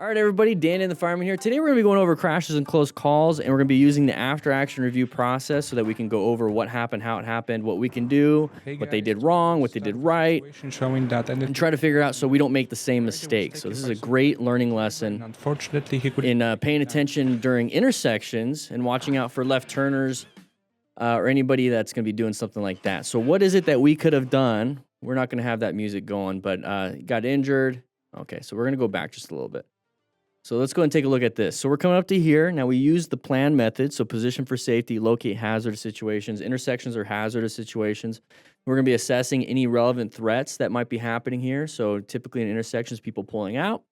All right, everybody, DanDanTheFireman here. Today we're going to be going over crashes and close calls, and we're going to be using the after-action review process so that we can go over what happened, how it happened, what we can do, what they did wrong, what they did right, and try to figure out so we don't make the same mistakes. So this is a great learning lesson in paying attention during intersections and watching out for left turners or anybody that's going to be doing something like that. So what is it that we could have done? We're not going to have that music going, but got injured. Okay, so we're going to go back just a little bit. So let's go and take a look at this. So we're coming up to here. Now we use the plan method. So position for safety, locate hazardous situations. Intersections are hazardous situations. We're going to be assessing any relevant threats that might be happening here. So typically in intersections, people pulling out.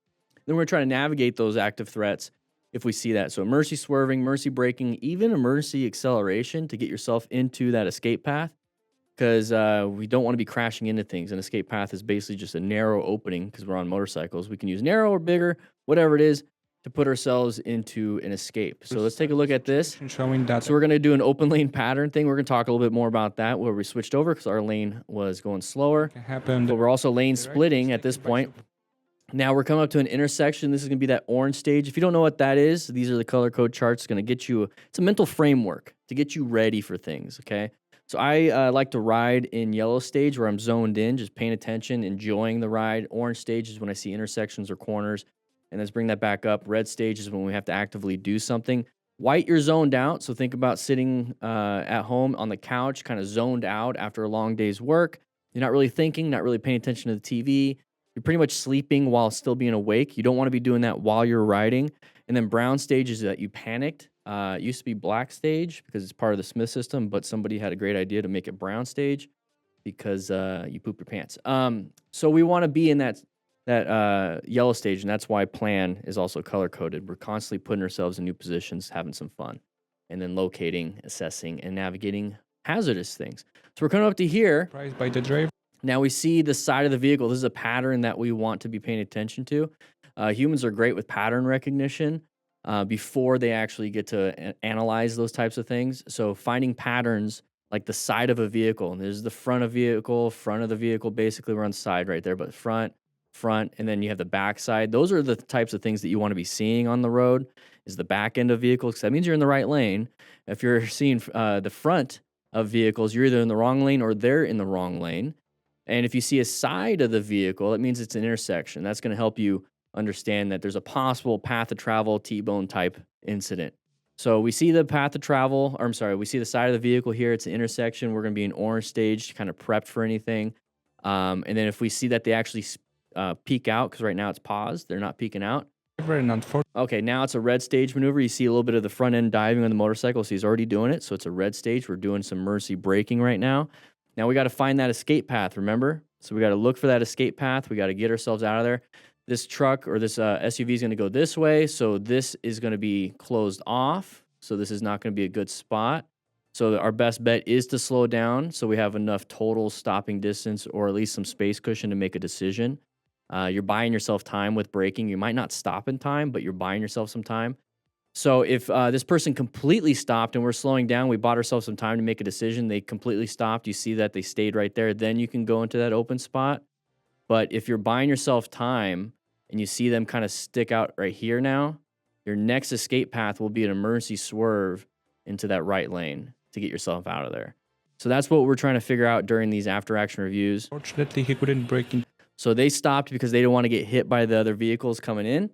Then we're trying to navigate those active threats if we see that. So emergency swerving, emergency braking, even emergency acceleration to get yourself into that escape path, because we don't want to be crashing into things. An escape path is basically just a narrow opening because we're on motorcycles. We can use narrow or bigger, whatever it is, to put ourselves into an escape. So let's take a look at this. So we're going to do an open lane pattern thing. We're going to talk a little bit more about that where we switched over because our lane was going slower. But we're also lane splitting at this point. Now we're coming up to an intersection. This is going to be that orange stage. If you don't know what that is, these are the color code charts. It's going to get you, it's a mental framework to get you ready for things, okay? So I like to ride in yellow stage where I'm zoned in, just paying attention, enjoying the ride. Orange stage is when I see intersections or corners. And let's bring that back up. Red stage is when we have to actively do something. White, you're zoned out. So think about sitting at home on the couch, kind of zoned out after a long day's work. You're not really thinking, not really paying attention to the TV. You're pretty much sleeping while still being awake. You don't want to be doing that while you're riding. And then brown stage is that you panicked. It used to be black stage because it's part of the Smith system, but somebody had a great idea to make it brown stage because you poop your pants. So we want to be in that yellow stage, and that's why plan is also color coded. We're constantly putting ourselves in new positions, having some fun, and then locating, assessing, and navigating hazardous things. So we're coming up to here. By the driver. Now we see the side of the vehicle. This is a pattern that we want to be paying attention to. Humans are great with pattern recognition before they actually get to analyze those types of things. So finding patterns like the side of a vehicle, and this is the front of the vehicle, basically we're on the side right there, but front, and then you have the back side. Those are the types of things that you want to be seeing on the road is the back end of vehicles, because that means you're in the right lane. If you're seeing the front of vehicles, you're either in the wrong lane or they're in the wrong lane. And if you see a side of the vehicle, that means it's an intersection. That's going to help you understand that there's a possible path of travel, T-bone type incident. So we see the path of travel, or I'm sorry, we see the side of the vehicle here. It's an intersection. We're going to be in orange stage, kind of prepped for anything. And then if we see that they actually peek out, because right now it's paused, they're not peeking out. Okay, now it's a red stage maneuver. You see a little bit of the front end diving on the motorcycle. So he's already doing it. So it's a red stage. We're doing some emergency braking right now. Now we got to find that escape path, remember? So we got to look for that escape path. We got to get ourselves out of there. This truck or this SUV is going to go this way. So this is going to be closed off. So this is not going to be a good spot. So our best bet is to slow down so we have enough total stopping distance or at least some space cushion to make a decision. You're buying yourself time with braking. You might not stop in time, but you're buying yourself some time. So if this person completely stopped and we're slowing down, we bought ourselves some time to make a decision. They completely stopped. You see that they stayed right there. Then you can go into that open spot. But if you're buying yourself time and you see them kind of stick out right here now, your next escape path will be an emergency swerve into that right lane to get yourself out of there. So that's what we're trying to figure out during these after-action reviews. Fortunately, he couldn't break in. So they stopped because they didn't want to get hit by the other vehicles coming in.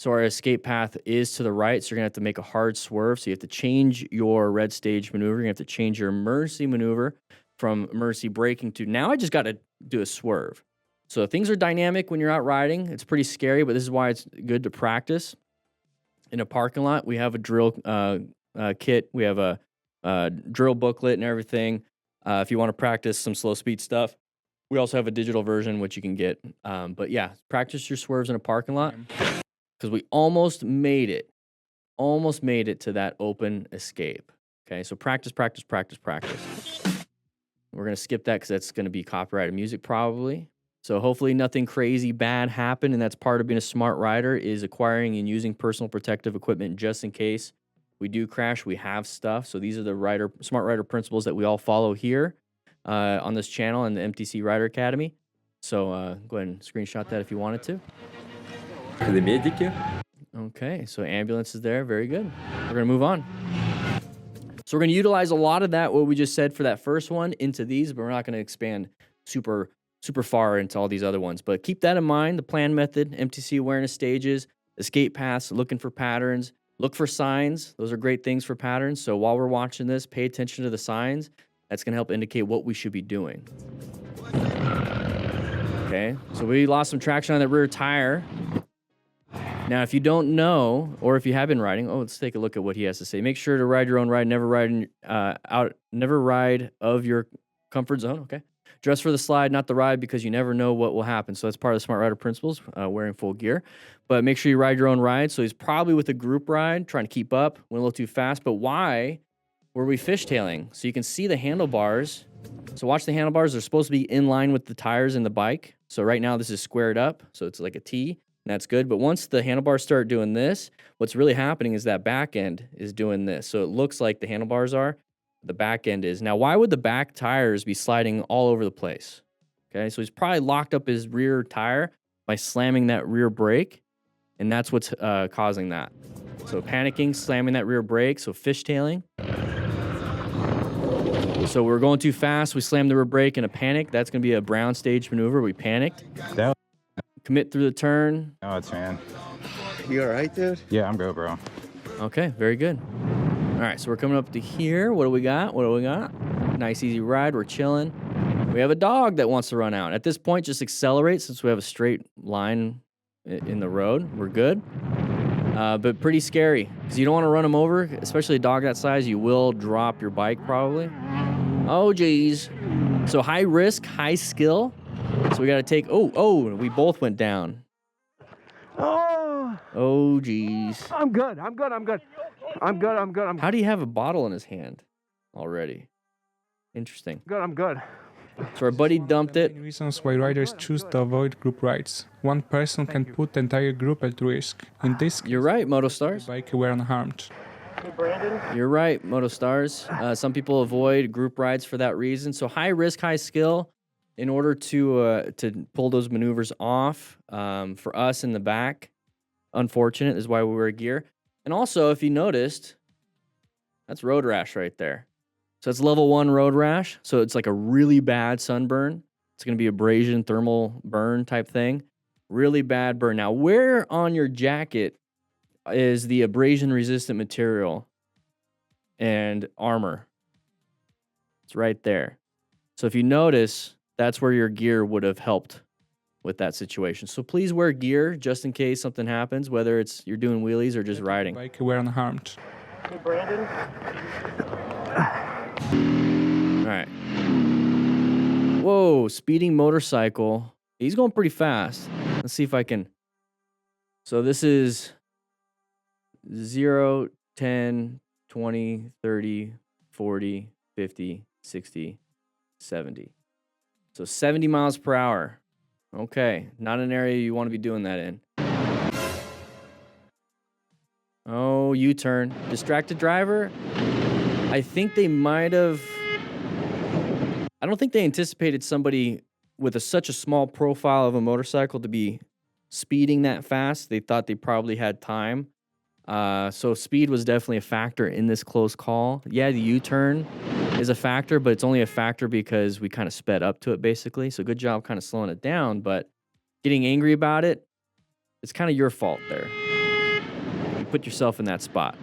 So our escape path is to the right, so you're going to have to make a hard swerve. So you have to change your red stage maneuver. You're going to have to change your emergency maneuver from emergency braking to now I just got to do a swerve. So things are dynamic when you're out riding. It's pretty scary, but this is why it's good to practice. In a parking lot, we have a drill kit. We have a drill booklet and everything. If you want to practice some slow speed stuff, we also have a digital version, which you can get. But yeah, practice your swerves in a parking lot. Because we almost made it to that open escape. Okay, so practice. We're going to skip that because that's going to be copyrighted music probably. So hopefully nothing crazy bad happened, and that's part of being a smart rider is acquiring and using personal protective equipment just in case we do crash. We have stuff. So these are the smart rider principles that we all follow here on this channel and the MTC Rider Academy. So go ahead and screenshot that if you wanted to. Медики Okay, so ambulance is there. Very good. We're going to move on. So we're going to utilize a lot of that, what we just said for that first one, into these, but we're not going to expand super far into all these other ones. But keep that in mind, the plan method, MTC awareness stages, escape paths, looking for patterns, look for signs. Those are great things for patterns. So while we're watching this, pay attention to the signs. That's going to help indicate what we should be doing. Okay, so we lost some traction on that rear tire. Now, if you don't know, or if you have been riding, let's take a look at what he has to say. Make sure to ride your own ride. Never ride of your comfort zone. Okay. Dress for the slide, not the ride, because you never know what will happen. So that's part of the Smart Rider principles, wearing full gear. But make sure you ride your own ride. So he's probably with a group ride, trying to keep up, went a little too fast. But why were we fishtailing? So you can see the handlebars. So watch the handlebars. They're supposed to be in line with the tires in the bike. So right now this is squared up. So it's like a T. And that's good. But once the handlebars start doing this, what's really happening is that back end is doing this. So it looks like the handlebars are, the back end is. Now, why would the back tires be sliding all over the place? Okay, so he's probably locked up his rear tire by slamming that rear brake, and that's what's causing that. So panicking, slamming that rear brake, so fishtailing. So we're going too fast. We slammed the rear brake in a panic. That's going to be a brown stage maneuver. We panicked. Commit through the turn. Oh, it's man. You all right, dude? Yeah, I'm good, bro. Okay, very good. All right, so we're coming up to here. What do we got? Nice, easy ride. We're chilling. We have a dog that wants to run out. At this point, just accelerate since we have a straight line in the road. We're good. But pretty scary because you don't want to run them over, especially a dog that size. You will drop your bike probably. Oh, geez. So high risk, high skill. So we got to take, we both went down. Oh, geez. I'm good. How do you have a bottle in his hand already? Interesting. I'm good. So our buddy dumped it. Reasons why riders choose to avoid group rides. One person can put the entire group at risk. In this case, You're right, Motostars. the bike were unharmed. Hey, Brandon. You're right, Motostars. Some people avoid group rides for that reason. So high risk, high skill. In order to pull those maneuvers off, for us in the back, unfortunate is why we wear gear. And also, if you noticed, that's road rash right there. So it's level 1 road rash. So it's like a really bad sunburn. It's going to be abrasion, thermal burn type thing. Really bad burn. Now, where on your jacket is the abrasion resistant material and armor? It's right there. So if you notice, that's where your gear would have helped with that situation. So please wear gear just in case something happens, whether it's you're doing wheelies or just riding. The bike were unharmed. Hey, Brandon. All right. Whoa, speeding motorcycle. He's going pretty fast. Let's see if I can. So this is 0, 10, 20, 30, 40, 50, 60, 70. So 70 miles per hour. Okay, not an area you want to be doing that in. Oh, U-turn. Distracted driver. I think they might have... I don't think they anticipated somebody with such a small profile of a motorcycle to be speeding that fast. They thought they probably had time. So speed was definitely a factor in this close call. Yeah, the U-turn is a factor, but it's only a factor because we kind of sped up to it, basically. So good job kind of slowing it down, but getting angry about it, it's kind of your fault there. You put yourself in that spot.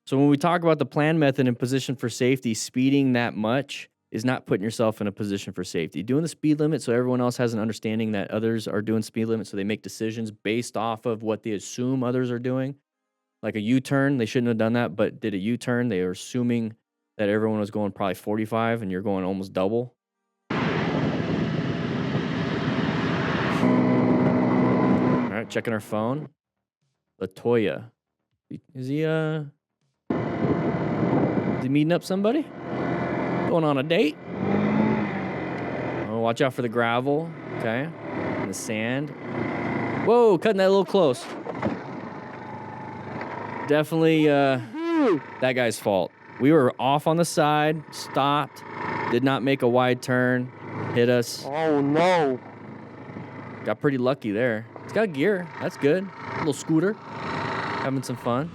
So when we talk about the plan method and position for safety, speeding that much is not putting yourself in a position for safety. Doing the speed limit so everyone else has an understanding that others are doing speed limit, so they make decisions based off of what they assume others are doing. Like a U-turn, they shouldn't have done that, but did a U-turn. They were assuming that everyone was going probably 45 and you're going almost double. All right, checking our phone. Latoya. Is he meeting up somebody? Going on a date? Oh, watch out for the gravel. Okay. And the sand. Whoa, cutting that a little close. Definitely that guy's fault. We were off on the side, stopped, did not make a wide turn, hit us. Oh, no. Got pretty lucky there. It's got gear. That's good. A little scooter. having some fun.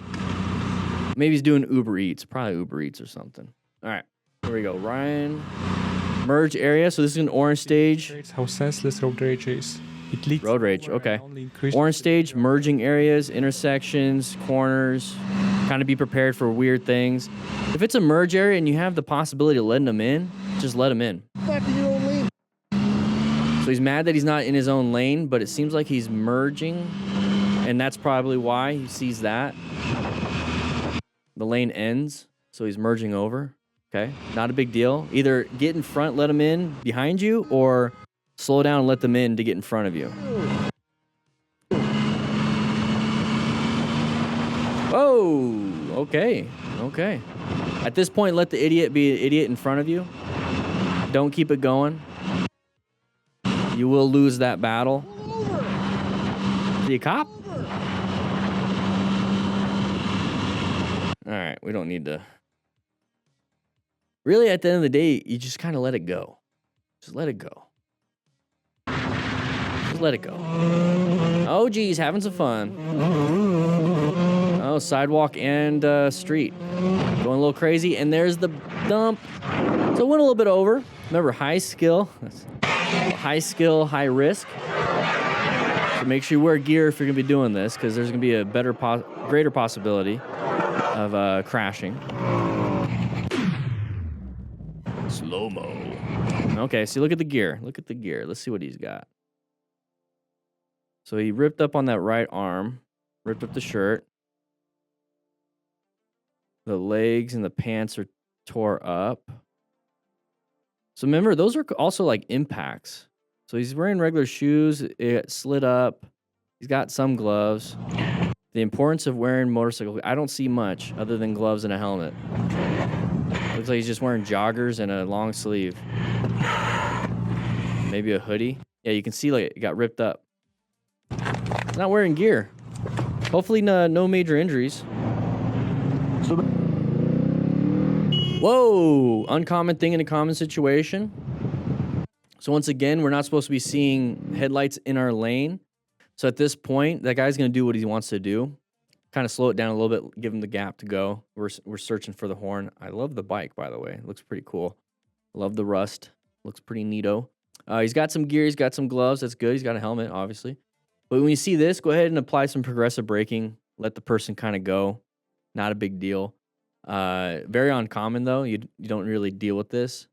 Maybe he's doing Uber Eats. Probably Uber Eats or something. All right, here we go. Ryan, merge area. So this is an orange stage. It's how senseless road rage is. It leads Road rage, over and okay. only increases Orange the stage, danger of merging areas, intersections, corners. Kind of be prepared for weird things. If it's a merge area and you have the possibility of letting them in, just let them in. Back in your own lane. So he's mad that he's not in his own lane, but it seems like he's merging, and that's probably why he sees that. The lane ends, so he's merging over. Okay, not a big deal. Either get in front, let them in behind you, or slow down and let them in to get in front of you. Whoa, okay. At this point, let the idiot be an idiot in front of you. Don't keep it going. You will lose that battle. See a cop? All right, we don't need to. Really, at the end of the day, you just kind of let it go. Just let it go. Just let it go. Oh, geez, having some fun. Oh, sidewalk and street. Going a little crazy, and there's the dump. So it went a little bit over. Remember, high skill, high risk. So make sure you wear gear if you're gonna be doing this, because there's gonna be a greater possibility of crashing. Slow-mo. Okay, so look at the gear. Look at the gear. Let's see what he's got. So he ripped up on that right arm, ripped up the shirt. The legs and the pants are tore up. So remember, those are also like impacts. So he's wearing regular shoes. It slid up. He's got some gloves. The importance of wearing motorcycle. I don't see much other than gloves and a helmet. Looks like he's just wearing joggers and a long sleeve. Maybe a hoodie. Yeah, you can see like it got ripped up. He's not wearing gear. Hopefully no major injuries. Whoa! Uncommon thing in a common situation. So once again, we're not supposed to be seeing headlights in our lane. So at this point, that guy's going to do what he wants to do. Kind of slow it down a little bit, give him the gap to go. We're searching for the horn. I love the bike, by the way. It looks pretty cool. Love the rust. Looks pretty neato. He's got some gear. He's got some gloves. That's good. He's got a helmet, obviously. But when you see this, go ahead and apply some progressive braking. Let the person kind of go. Not a big deal. Very uncommon, though. You don't really deal with this.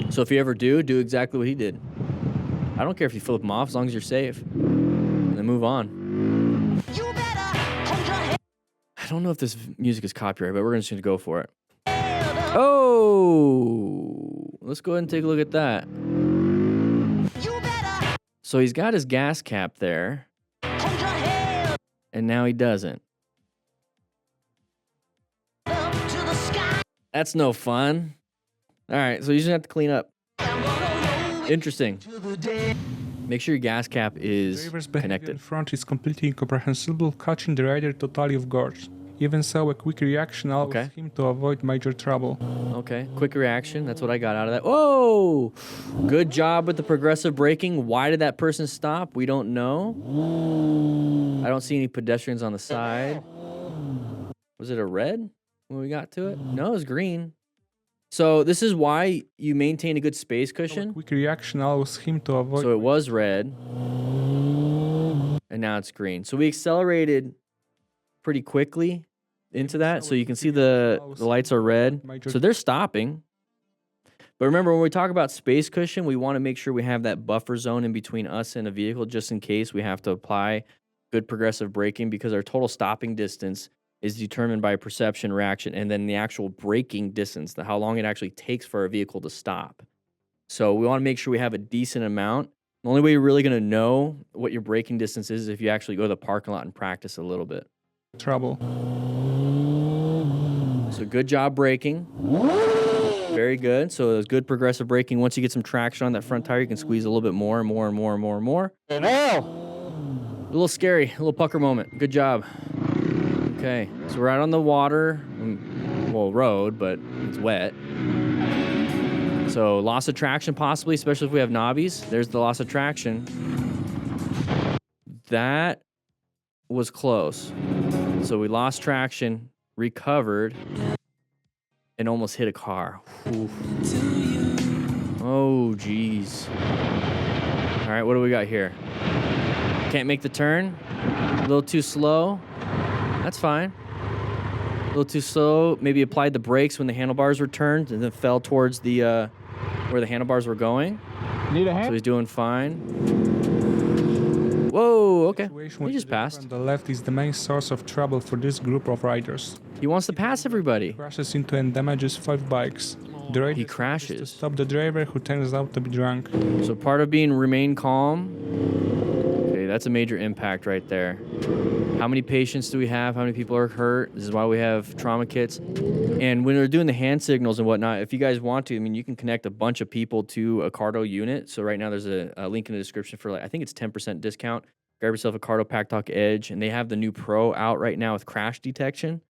So if you ever do exactly what he did. I don't care if you flip him off as long as you're safe. And then move on. I don't know if this music is copyrighted, but we're just going to go for it. Oh! Let's go ahead and take a look at that. So he's got his gas cap there. And now he doesn't. That's no fun. All right, so you just have to clean up. Interesting. Make sure your gas cap is driver's behavior in connected. front is completely incomprehensible, catching the rider totally off guard. Even so, a quick reaction allows him to avoid major trouble. Okay, quick reaction. That's what I got out of that. Whoa! Good job with the progressive braking. Why did that person stop? We don't know. I don't see any pedestrians on the side. Was it a red when we got to it? No, it was green. So this is why you maintain a good space A cushion. quick reaction allows him to avoid. So it was red, and now it's green. So we accelerated pretty quickly into that. So you can see the lights are red. So they're stopping. But remember, when we talk about space cushion, we want to make sure we have that buffer zone in between us and a vehicle, just in case we have to apply good progressive braking, because our total stopping distance is determined by perception, reaction, and then the actual braking distance, how long it actually takes for a vehicle to stop. So we want to make sure we have a decent amount. The only way you're really going to know what your braking distance is if you actually go to the parking lot and practice a little bit. trouble. So good job braking. Very good. So it was good progressive braking. Once you get some traction on that front tire, you can squeeze a little bit more and more and more and more and more. And now, A little scary, a little pucker moment. Good job. Okay, so we're out on the water, well, road, but it's wet. So loss of traction possibly, especially if we have knobbies. There's the loss of traction. That was close. So we lost traction, recovered, and almost hit a car. Oof. Oh, geez. All right, what do we got here? Can't make the turn. A little too slow. That's fine. A little too slow. Maybe applied the brakes when the handlebars were turned and then fell towards the where the handlebars were going. Need a hand? So he's doing fine. Whoa, okay. He just passed. On the left is the main source of trouble for this group of riders. He wants to pass everybody. Crashes into and damages 5 bikes. The rider He tries to crashes. stop the driver who turns out to be drunk. So part of being remain calm. Okay, that's a major impact right there. How many patients do we have? How many people are hurt? This is why we have trauma kits. And when they're doing the hand signals and whatnot, if you guys want to, I mean, you can connect a bunch of people to a Cardo unit. So right now there's a link in the description for, like, I think it's 10% discount. Grab yourself a Cardo Pack Talk Edge, and they have the new Pro out right now with crash detection.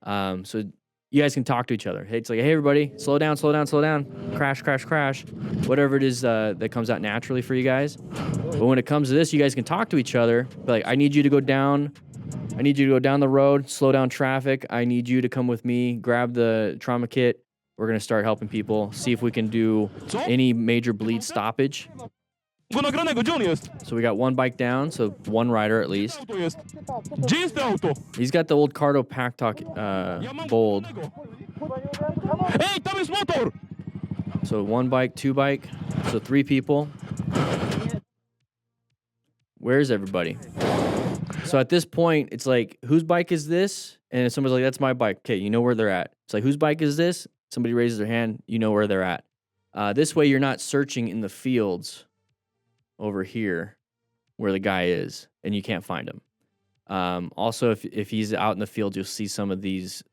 So you guys can talk to each other. Hey, it's like, hey, everybody, slow down, slow down, slow down. Crash, crash, crash. Whatever it is that comes out naturally for you guys. But when it comes to this, you guys can talk to each other. Be like, I need you to go down. I need you to go down the road, slow down traffic. I need you to come with me, grab the trauma kit. We're going to start helping people, see if we can do any major bleed stoppage. So we got one bike down, so one rider at least. He's got the old Cardo Pack Talk Bold. So one bike, two bike, so 3 people. Where's everybody? So at this point, it's like, whose bike is this? And somebody's like, that's my bike. Okay, you know where they're at. It's like, whose bike is this? Somebody raises their hand, you know where they're at. This way, you're not searching in the fields over here where the guy is, and you can't find him. Also, if he's out in the field, you'll see some of these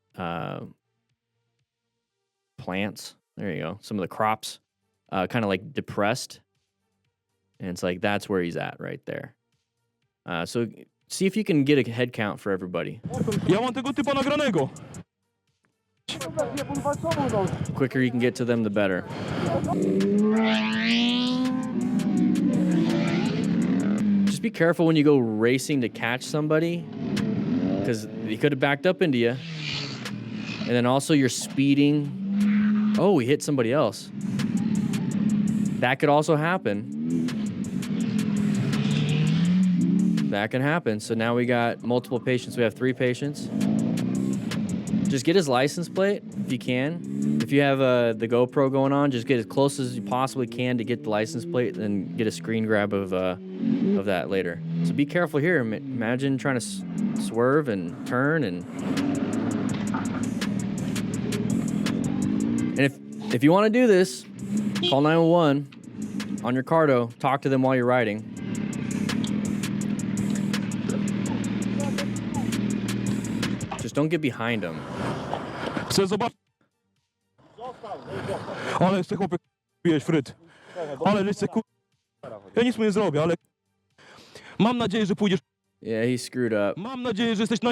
plants. There you go. Some of the crops kind of like depressed. And it's like, that's where he's at right there. So see if you can get a head count for everybody. The quicker you can get to them, the better. Just be careful when you go racing to catch somebody, because he could have backed up into you. And then also you're speeding. Oh, we hit somebody else. That could also happen. That can happen. So now we got multiple patients. We have 3 patients. Just get his license plate if you can. If you have the GoPro going on, just get as close as you possibly can to get the license plate, and get a screen grab of that later. So be careful here. Imagine trying to swerve and turn and if you want to do this, call 911 on your Cardo. Talk to them while you're riding. Just don't get behind them. Ale jeszcze chłopie biłeś fryt. Ale jeszcze ja nic mu nie zrobię, ale mam nadzieję, że pójdziesz. Yeah, he screwed up. Mam nadzieję, że jesteś na.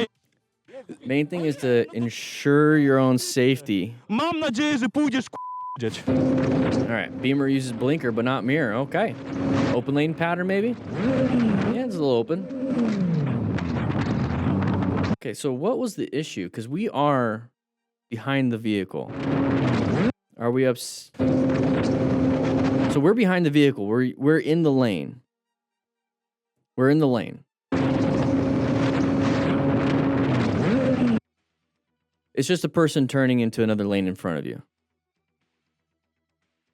Main thing is to ensure your own safety. Mam nadzieję, że pójdziesz dzieć. All right, Beamer uses blinker, but not mirror. Okay. Open lane pattern, maybe? Yeah, it's a little open. Okay, so what was the issue? Because we are behind the vehicle. Are we up? So we're behind the vehicle. We're in the lane. We're in the lane. It's just a person turning into another lane in front of you.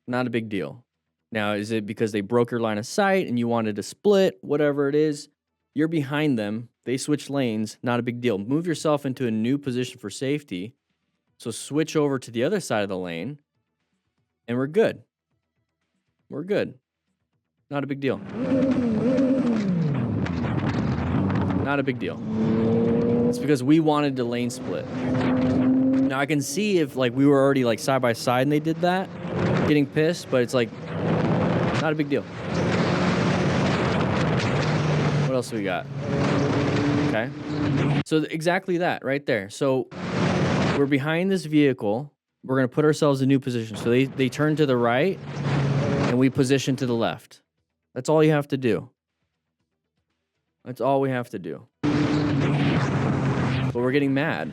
Not a big deal. Now, is it because they broke your line of sight and you wanted to split? Whatever it is, you're behind them. They switch lanes. Not a big deal. Move yourself into a new position for safety. So switch over to the other side of the lane, and we're good. We're good. Not a big deal. Not a big deal. It's because we wanted to lane split. Now I can see if like we were already like side by side and they did that, getting pissed, but it's like not a big deal. What else do we got? Okay. So exactly that right there. So we're behind this vehicle. We're going to put ourselves in a new position. So they turn to the right and we position to the left. That's all you have to do. That's all we have to do. but we're getting mad.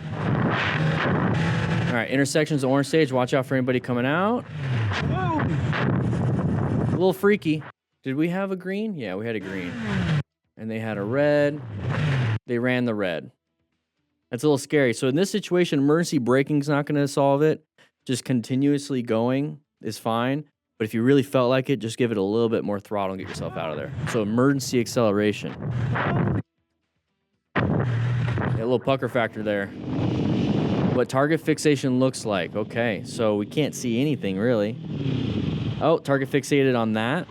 All right, intersection's orange stage. Watch out for anybody coming out. A little freaky. Did we have a green? Yeah, we had a green. And they had a red. They ran the red. That's a little scary. So in this situation, emergency braking's not going to solve it. Just continuously going is fine. But if you really felt like it, just give it a little bit more throttle and get yourself out of there. So emergency acceleration. Yeah, a little pucker factor there. What target fixation looks like. Okay, so we can't see anything really. Oh, target fixated on that.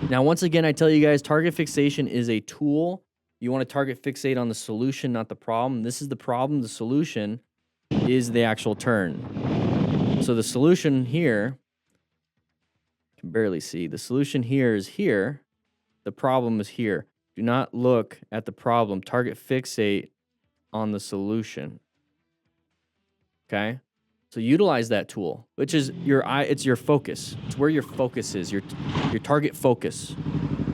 Now, once again, I tell you guys, target fixation is a tool. You want to target fixate on the solution, not the problem. This is the problem. The solution is the actual turn. So the solution here, I can barely see. The solution here is here. The problem is here. Do not look at the problem. Target fixate on the solution. Okay? So utilize that tool, which is your eye. It's your focus. It's where your focus is. Your target focus.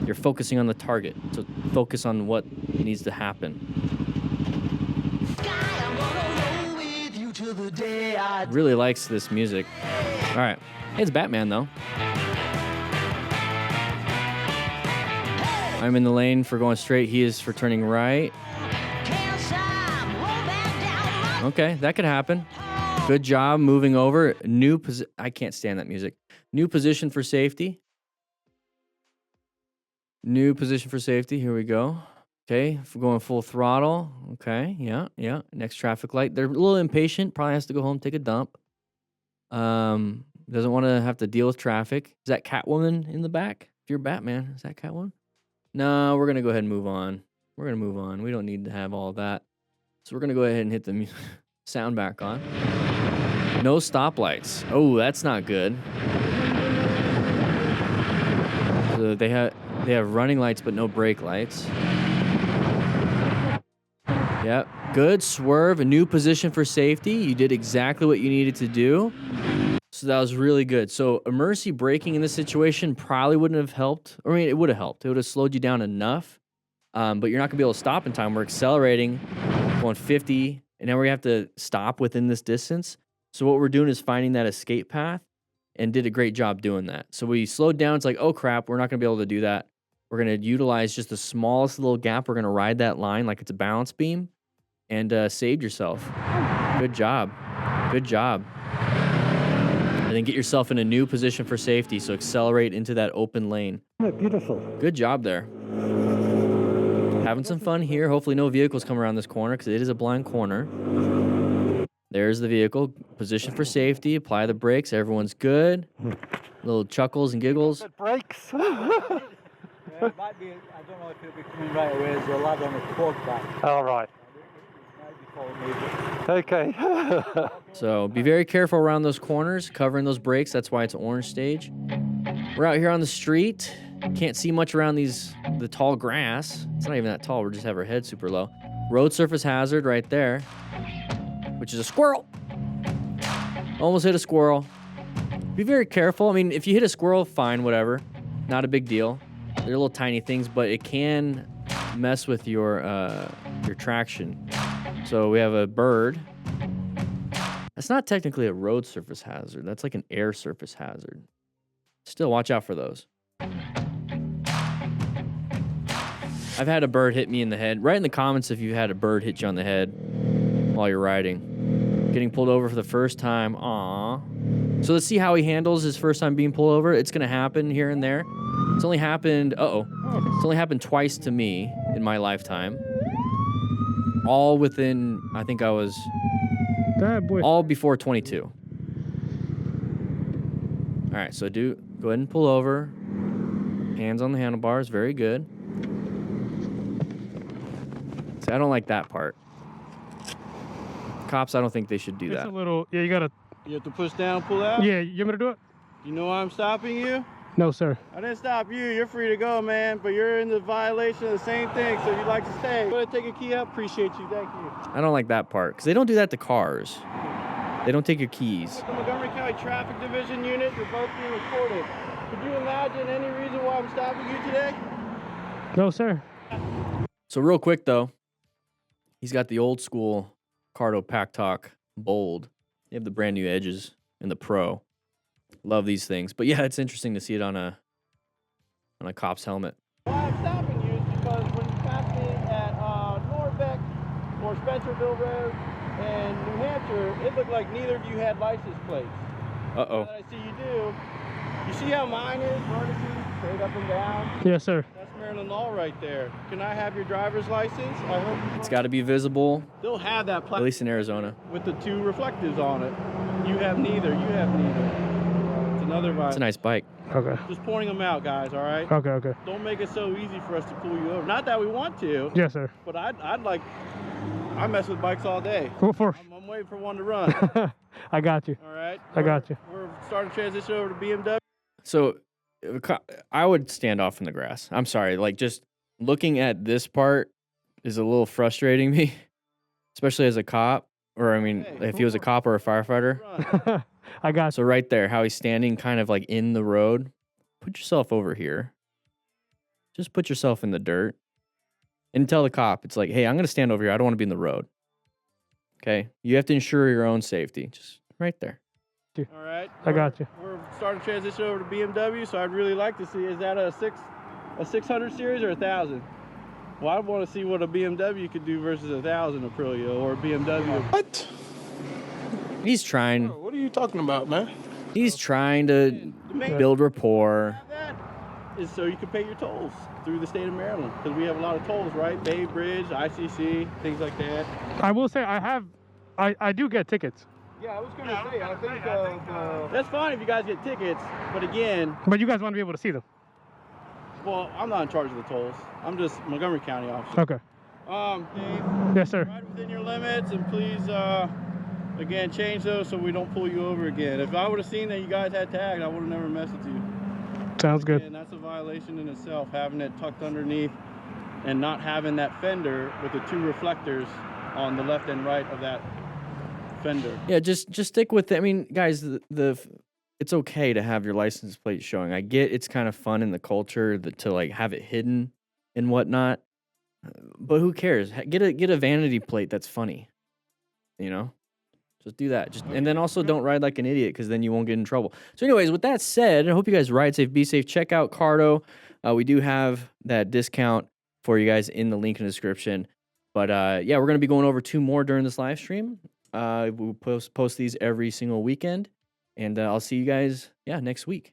You're focusing on the target. So focus on what needs to happen. Really likes this music. All right. Hey, it's Batman though. I'm in the lane for going straight. He is for turning right. Okay, that could happen. Good job moving over. I can't stand that music. New position for safety. New position for safety. Here we go. Okay, if we're going full throttle. Okay, yeah. Next traffic light. They're a little impatient. Probably has to go home, take a dump. Doesn't want to have to deal with traffic. Is that Catwoman in the back? If you're Batman, is that Catwoman? No, we're going to go ahead and move on. We're going to move on. We don't need to have all that. So we're going to go ahead and hit the sound back on. No stoplights. Oh, that's not good. So they have running lights but no brake lights. Yep. Good swerve. A new position for safety. You did exactly what you needed to do. So that was really good. So emergency braking in this situation probably wouldn't have helped. I mean, it would have helped. It would have slowed you down enough. But you're not going to be able to stop in time. We're accelerating, going 50, and now we have to stop within this distance. So what we're doing is finding that escape path and did a great job doing that. So we slowed down. It's like, oh, crap, we're not going to be able to do that. We're going to utilize just the smallest little gap. We're going to ride that line like it's a balance beam and saved yourself. Good job. Good job. And then get yourself in a new position for safety. So accelerate into that open lane. Beautiful. Good job there. Having some fun here. Hopefully no vehicles come around this corner because it is a blind corner. There's the vehicle. Position for safety. Apply the brakes. Everyone's good. Little chuckles and giggles. Brakes. Yeah, it might be, I don't know if it'll be coming right away. There's a lad on a quad back. All right. Okay. So be very careful around those corners, covering those brakes. That's why it's orange stage. We're out here on the street. Can't see much around the tall grass. It's not even that tall. We just have our head super low. Road surface hazard right there, which is a squirrel. Almost hit a squirrel. Be very careful. I mean, if you hit a squirrel, fine, whatever. Not a big deal. They're little tiny things, but it can mess with your traction. So we have a bird. That's not technically a road surface hazard. That's like an air surface hazard. Still, watch out for those. I've had a bird hit me in the head. Write in the comments if you had a bird hit you on the head while you're riding. Getting pulled over for the first time. Aww. So let's see how he handles his first time being pulled over. It's going to happen here and there. It's only happened... It's only happened twice to me in my lifetime. All within... I think I was... all before 22. All right, so go ahead and pull over. Hands on the handlebars. Very good. See, I don't like that part. Cops, I don't think they should do It's that. a little, yeah, you have to push down, pull out? yeah, you want me to do it? You know why I'm stopping you? No, sir. I didn't stop you. You're free to go, man. But you're in the violation of the same thing, so you'd like to stay. Go ahead and take a key out. Appreciate you. Thank you. I don't like that part, because they don't do that to cars. They don't take your keys. The Montgomery County Traffic Division unit, you're both being recorded. Could you imagine any reason why I'm stopping you today? No, sir. So real quick, though, He's got the old school Cardo Pack Talk Bold. They have the brand new edges in the Pro. Love these things. But yeah, it's interesting to see it on a cop's helmet. Why I'm stopping you is because when you passed me at Norbeck or Spencerville Road and New Hampshire, it looked like neither of you had license plates. Uh-oh. Now that I see you do, you see how mine is vertically, straight up and down? Yes, sir. That's Maryland law right there. Can I have your driver's license? I hope It's got to be visible, they'll have that at plaque least in Arizona. with the two reflectives on it. You have neither. You have neither. It's another It's a vibe. nice bike. Okay. Just pointing them out, guys. All right. Okay, okay. Don't make it so easy for us to pull you over. Not that we want to, Yes, sir. but I mess with bikes all day. Go for I'm waiting for one to run. I got you. All right. I got you. We're starting to transition over to BMW. So I would stand off in the grass. I'm sorry. Like, just looking at this part is a little frustrating me, especially as a cop. Or, I mean, Hey, if he was a cop or a firefighter. Run. I got you. So right there, how he's standing kind of like in the road. Put yourself over here. Just put yourself in the dirt. And tell the cop, it's like, hey, I'm going to stand over here. I don't want to be in the road. Okay? You have to ensure your own safety. Just right there. All right. I got you. We're starting to transition over to BMW, so I'd really like to see, is that a 600 series or a 1000? Well, I want to see what a BMW could do versus a 1000 Aprilia or a BMW. What? He's trying. What are you talking about, man? He's trying to The main build rapport. of that is so you can pay your tolls through the state of Maryland, because we have a lot of tolls, right? Bay Bridge, ICC, things like that. I will say I do get tickets. Yeah, I was going to say, I think that's fine if you guys get tickets, but again, But you guys want to be able to see them. well, I'm not in charge of the tolls. I'm just Montgomery County officer. Okay. Dave, Yes, sir. ride within your limits, and please, again, change those so we don't pull you over again. If I would have seen that you guys had tagged, I would have never messed with you. Sounds good. And that's a violation in itself, having it tucked underneath and not having that fender with the two reflectors on the left and right of that fender. Yeah, just stick with it. I mean, guys, it's okay to have your license plate showing. I get it's kind of fun in the culture to like have it hidden and whatnot, but who cares? Get a vanity plate that's funny. You know, just do that. And then also don't ride like an idiot, because then you won't get in trouble. So, anyways, with that said, I hope you guys ride safe, be safe. Check out Cardo. We do have that discount for you guys in the link in the description. But yeah, we're gonna be going over 2 more during this live stream. We'll post these every single weekend, and I'll see you guys next week.